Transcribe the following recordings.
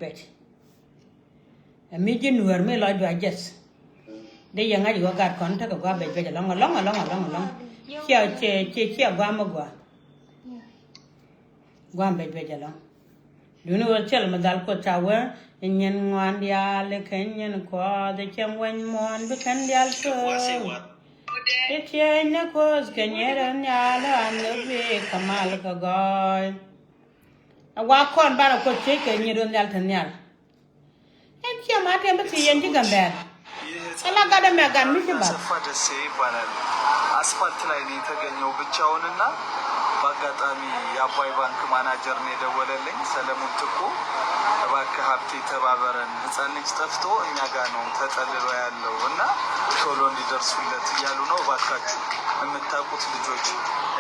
bet mi jin nuer me lo do just de yang ai go gat kon ta go bet bet long chia gwa ma gwa bet bet long du no chel ma dal ko chawa nyen ngwan dia le ken nyen ko de chem wen mon be kan dial ko e tie na ko ken yera nya la an be kamal ka goy wa kon ba ko che ke nyi don dal tan nyal en chia ma te ba ti yen ji gambe ala ga da me ga mi ba ሰፋደሴ ይባላል አስፋልት ላይ ነው የተገኘው ብቻውንና በአጋጣሚ የአባይ ባንክ ማናጀር ነው የደወለልኝ ሰለሞን ጥቁ እባክህ ሀብቴ ተባበረን ህፃን ልጅ ጠፍቶ እኛ ጋር ነው ተጠልሎ ያለው እና ቶሎ እንዲደርሱለት እያሉ ነው እባካችሁ የምታውቁት ልጆች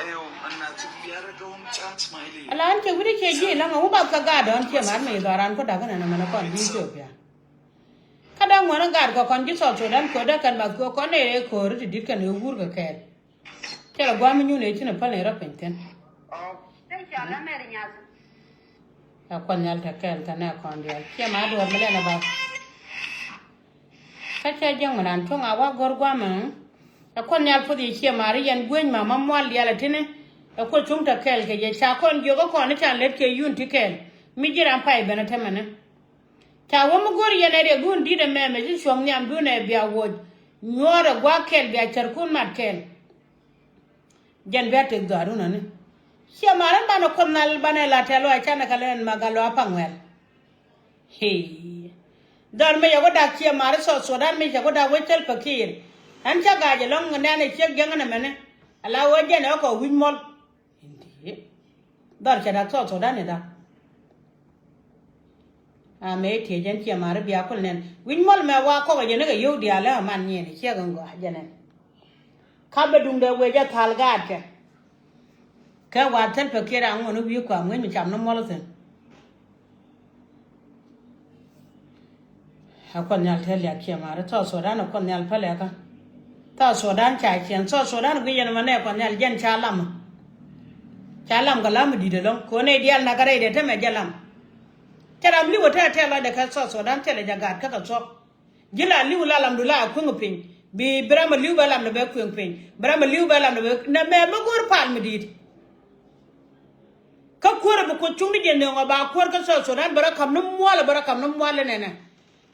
አይው እናት ቢያረገውም ጫት ማይሌ አላን ከብሪ ከጂ ለማ ሁባ ከጋዶ አንተ ማር ነው ይጋራን ኮ ዳገና ነው መነኮን ኢትዮጵያ kada ngwana gar ko kon ji so dan ko da kan ba ko ne ko ri dit kan e wur ga kel tela gwa mi nyune tin pa ne ra penten ya kon yal ta kel ta na kon dia ke ma do me le na ba ka che jeng ran to nga wa gor gwa ma ya kon yal fu di che ma ri yan gwen ma ma mwal ya la tin e ko chung ta kel ke ye cha kon jo ko ne cha let ke yun ti kel mi jiran pai bena temane ta wo mo gor yana re gun di da me ji shom nyam du ne bia wo nyora gwa kel bia charkun mat kel jan bia te garu na ne sia maran bana konal bana la telo a chana kalen magalo apangwel he dar me yago da sia mar so dan me yago da wetel pakir an cha ga je long na ne che gang na mene ala wo je ne ko win mol indi dar cha da so dan ne da a me te jan chia mar bia ko nen win mol me wa ko je ne ga yo dia la man ni ne chia gan go je ne ka be dung de we ja thal ga ke ka wa tan pe ke ra ngo no wi kwa ngwe mi cham no mol sen ha ko nyal te ya chia mar to so dan ko nyal pa le ka ta so dan cha chen so dan wi je ne ma ne ko nyal jen cha lam ga lam di de long ko ne dial na ga re de te me ja lam Caram liu ta la de ka so dan tele jagat ka so gila liu la lam dula ku ngpin bi brama liu ba lam be ku ngpin brama liu ba lam be na me ma gor pal medit ka kore bu ko chung ni ne nga ba kor ka so dan bara kam no mwala ne ne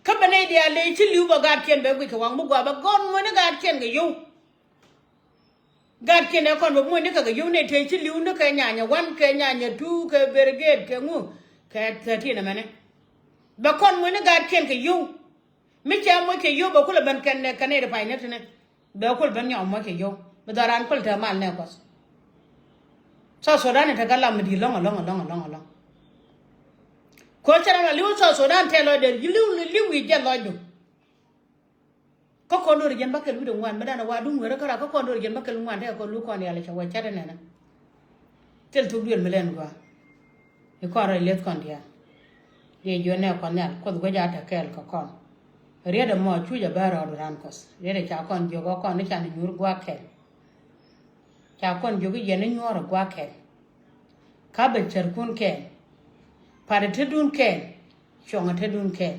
ka bane dia le chi liu ba gat ken be ku ka wang bu gwa ba gon mo ne gat ken ga yu gat ken ne kon bu mo ne ka ga yu ne te chi liu ne ka nya wan ka nya tu ka berget ka ngu ka 30 na mane ba kon mo ne gar ken ke yu mi cha mo ke yu ba kula ban kan ne kan ne da fayne tane ba kul ban nya mo ke yu ba daran kul ta mal ne kos so dan ta galla mi di long ko chara na liu so dan te lo de liu wi je lo du ko no jen ba ke lu de wan ba dana wa du ngere kara ko no jen ba ke lu wan te ko lu ko ne ala cha wa cha ne na tel tu bien melen gwa e ko ra let kon dia de jo ne kon nyal ko go ja ta kel ko kon re de mo chu ja ba ro ran kos re de cha kon jo go kon ne cha ni nyur gwa kel cha kon jo ge ye ne nyoro gwa kel ka be cher kun kel pare te dun kel chonga te dun kel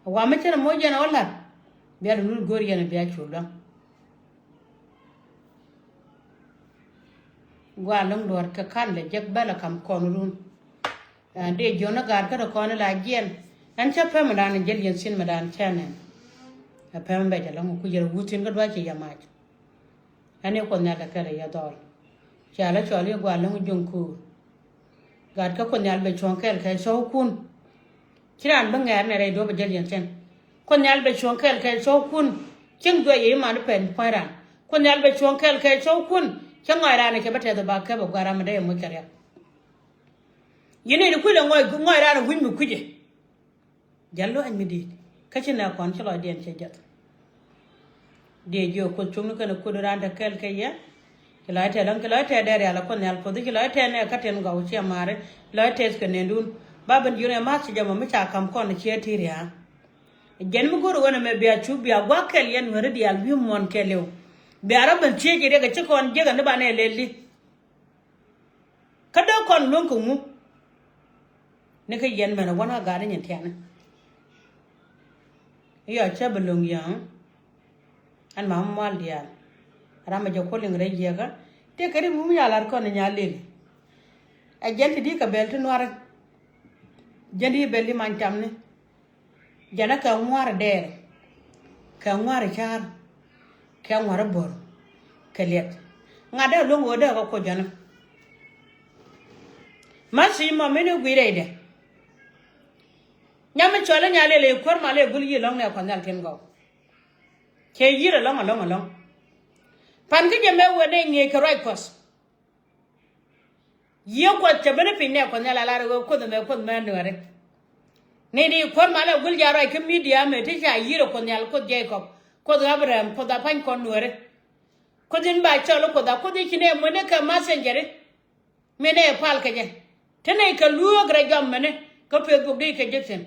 wa me cher mo je na wala be ru gor ye ne be chu la gwa long dor ka kan le jek bala kam kon run de jona gar ka kon la gen an cha pa madan jel yen sin madan chanen a pa mbe ja long ku jere wutin ga dwa ci yamaj ane ko na da kare ya dor cha la cho le gwa long jung ku gar ka kon yal be chon kel kai so kun kiran ba ngar ne re do ba jel yen sen kon yal be chon kel kai so kun king do ye ma ne pen pa kon yal be chon kel kai so kun chẳng ngoài ra này cái bắt đầu bà cái bọc ra mà đây mới chả đẹp, vậy này nó quy là ngoài ra là win một quy gì, giờ lúc anh mới đi, cái chuyện nào còn cho loại điện sẽ chết, để vô con chúng nó cái nó quy ra được cái gì, cái loại thế đây là con nhà phụ cái loại thế này cái tiền gạo chia mà đấy, loại thế cái này luôn, ba bên dưới này mát chỉ cho mà mới trả cầm con nó chia thì ra, giờ mới có rồi này mới bia chú bia quá cái liền mới đi ăn bia mòn cái liu biara ban che je ga che kon je ga ne ba ne leli kada kon lon ku mu ne ka yen mena wana ga de nyetiana yo cha belong yang an ma mal dia rama jo ko ling re yega te kari mu ya lar ko ne nyale a gente di ka bel to noir jendi belli man tamne jana ka ngwar der ka ngwar char ka ngwar bor kaliet ngada longo de ko jana masi mo mene guire de nyame chola nyale le kor male gul yi long ne ko nal ken go ke yira long pan ke jeme wone nge ka right course ye ko te bene pinne ko nala la ko de me ko me ndore ne di kor male gul jaro ke media me te ja yira ko nal ko Jacob ko Abraham ko da pan ko ndore ko din ba cholo ko da ko di kine mo ne ka messenger mene pal ke je tene ka luo gra jam mene ko pe go di ke jeksen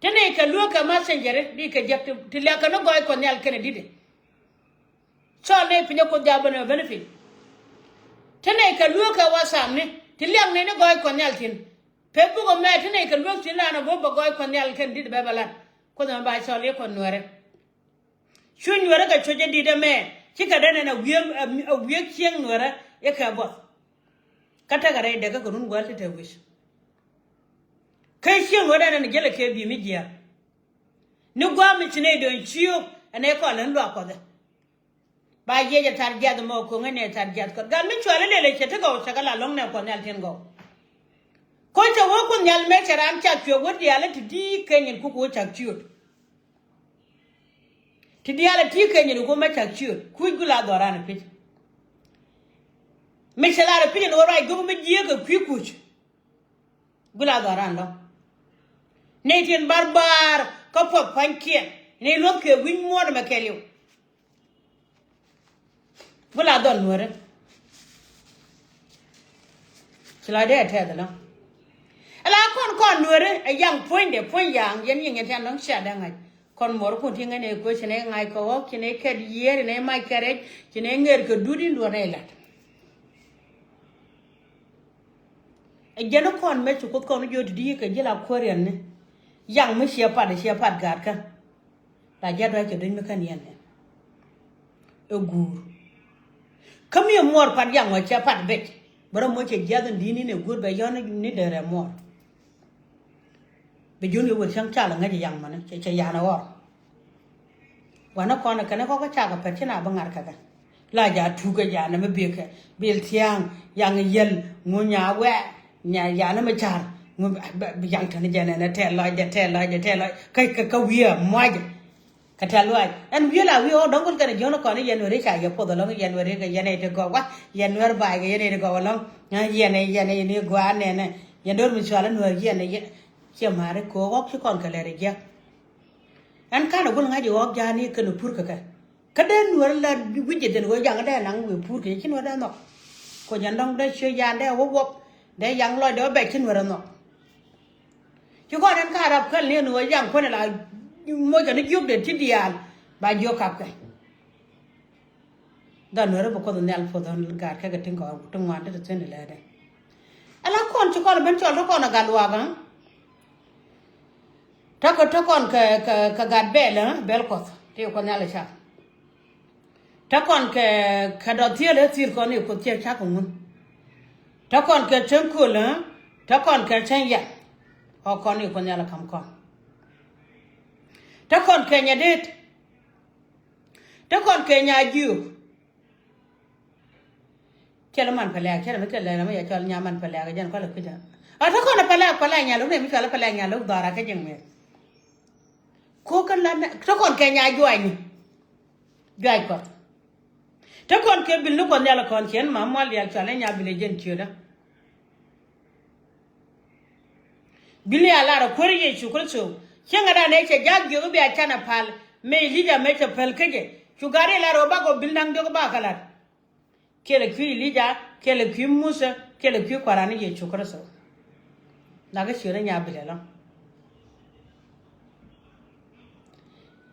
tene ka luo ka messenger di ke jekti tilla ka no goy ko nal kene dide so ne pinyo ko jabo no benefit tene ka luo ka wasam ne tilla ne no goy ko nal tin pe go me tene ka luo tin na no bo goy ko nal ken dide be bala ko na ba so le ko nuore shun nuore ka choje dide me kika dana na wiye kien nuore ya ka bo kata gare daga gunun gwalta ta wish kai shin wadana ne gele ke bi migiya ni gwa mi tine don ciyo ane ko lan lo akoda ba ye ja tarja da mo ko ngene tarja ko ga mi chwale lele ke ta go sagala long ne ko ne alten go ko ta wo ko nyal me charam cha kyo wodi ala ti di kenyin ku ko cha ciyo ti di ala ti kenyin ko ma cha ciyo ku gula dorana pit Michelara pidin ora go me diega kwikuch gula garando netin barbar ko pop pankien ne loke win mod me kelio gula don nuore sila de tedala ala kon nuore a yang point yang yen yen tan non sha danga kon mor ko tinga ne ko sene ngai ko kine ked yere ne mai kare kine nger ko dudi do ne lat jeno kon me chu ko kon jodi di ke jila korean ne yang me sia pad gar ka la jado ke den me kan yen e gur kam ye mor pad yang wa cha pad bet boro mo che jadan dini ne gur be yon ni dere mor be joni wo sang cha la ngaji yang mana che ya na wa wana kon ka ne ko cha ka pe na bangar ka la ja tu ga ya na me be ke bil tiang yang yel ngunya we nya ya na me char ngum yang tan jana na tel la kai ka wiya moje ka tel wa en wiya la wi o dongol ka jono ko ne yen re cha ya ko do lo yen re ga yen te go wa yen wer ba ga yen te go lo yen ni gwa ne yen dor mi chala no yen che mare ko wok chi kon ka le re ja an ka no gol ngaji wok ja ni ka no pur ka den wer la wije den go yang da nang wi pur ke chin wa da no ko jan dong da che yan da wok để yang lo đó bẹt trên người nó chứ còn anh cả đập khăn liền người yang con là mỗi cái nó giúp để chết đial bà vô cặp cái đó nữa là có nền phổ thông cả cái tiếng gọi trong ngoan đó trên này là đây ala con chứ con bên chỗ đó con là gạt loa băng ta con cái gạt bel cột thì con nhà là sao ta con cái đầu tiên là tiền con này có tiền chắc cũng muốn ta con cái chân cool ta con cái chân ya họ con này con nhà là cầm con ta con cái nhà đít ta con cái nhà du cái là mình phải làm cái là cái là mấy cho nhà mình phải làm cái gì có là cái gì ta con là phải làm nhà lúc này mới phải làm nhà lúc đó là cái gì vậy cô con là ta con cái nhà du anh con ta con cái bình lúc con nhà là con chén mà mua liền cho nên nhà bình dân chưa đó bili ala ra koriye chukulso kenga da ne che jagyo be a chana pal me lija me che pal keje chugare la roba go bilnang do ba kala kele kwi lija kele kwi musa kele kwi kwarani ye chukulso naga shira nya bilela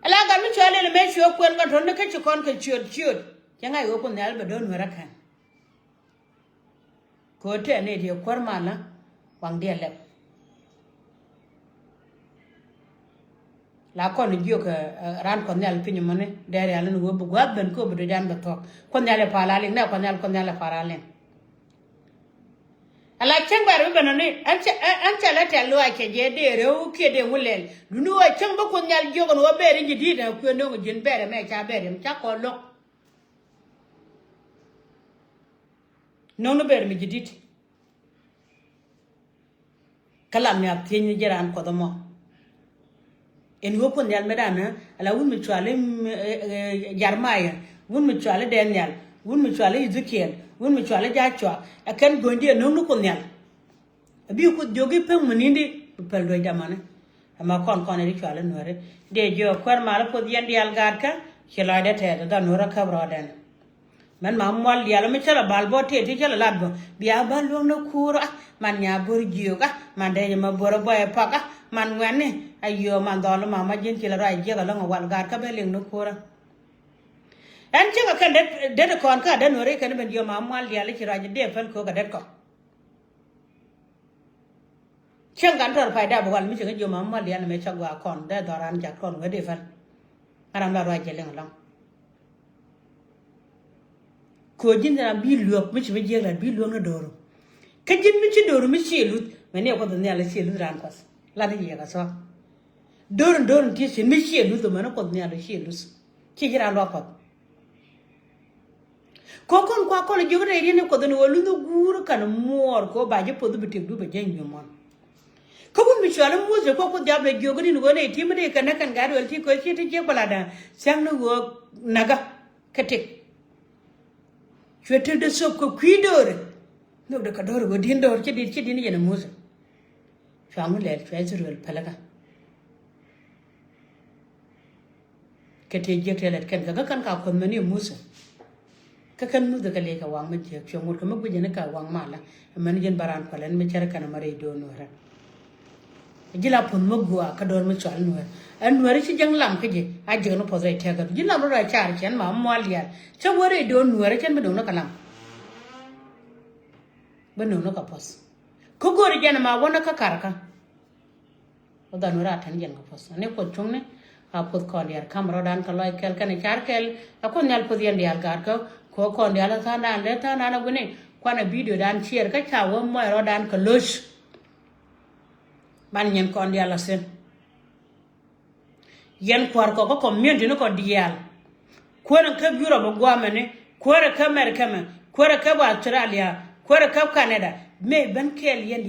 ala ga mi chale le me shio kwen ga tonne ke chukon ke chiot kenga yo kun ne ba don wara kan ko te ne de kormala wang de le la ko ni jo ka ran ko nyal pinyo mane dere ala no bu gwa ben ko bu dan ba to ko nyale pala le na ko nyale para le ala chen ba be no ni an cha la ta lo ake je dere o ke de mulel dunu wa chen ba ko nyal jo ko no be ri di da ko no jin bere me cha bere cha ko lo no bere mi jidit kala mi apteni jeran ko do mo en wo ko nyal medana ala wun mi chwale jarmaya wun mi chwale daniel wun mi chwale ezekiel wun mi chwale jachwa akan gondi no ko nyal bi ko jogi pe munindi pel do jamane ama kon ri chwale nore de jo kwar mala ko yandi al gadka chela de te da nora kabro den man ma mol yalla mi chala balbo te chala ladbo biya ballo no kura man nya bor jiyoga man de ma bor boy paga man wani ayo man dolo mama jin kila rai je ga longa wal gar ka beling no kura en chinga kan de kon ka de nore kan ben yo mama mal yalla ci raje de fel ko ga det ko chinga tor faida bo wal mi chinga yo mama mal yalla me chagwa kon de doran ja kon ga de fel aram la raje leng long ko jin na bi luop mi ci be je la bi luop na doro ka jin mi ci doro mi ci lut me ne ko de yalla ci lut ran kwas la de ye ga so Dorun ti se mi ci lut me na ko de yalla ci lut ci jira lo ko kon kwa ko le jogre ri ne ko de no lu do guru kan mor ko ba je podu bitek du be je nyomon ko bun mi ci ala mo je ko jabe jogri no ne ti me de kan ga do ti ko ci ti je balada sang no go naga katek Chwete de sop ko kuidore no de kador go din dor ci din yena musa famu le fezrul palaga kete jekte let kan ga kan ka ko mani musa ka kan mu daga le ka wang ma je chomur ka magu jena ka wang mala man jen baran palen me cer kan mare do no ra jila pon magu ka dor me chal no an wari ci jang lam ke je a je no podre te ga jila no ra char chen ma malial ce wari do no ra chen me do no kalam beno no ka pos ko gori jana ma wona ka karaka oda no ra tan jen ka pos ne ko chungne a pod ko yar kamro dan ka loy kel kan char kel a ko nyal pod yen yal gar ko ko ndala ta na gune kwana video dan chier ka chawo mo ro dan ka losh ban nyen ko ndala sen yen kwar ko community no ko dial ko na ka biro bo gwamane ko ra ka America ko ra ka Australia ko ra ka Canada me ban kel yen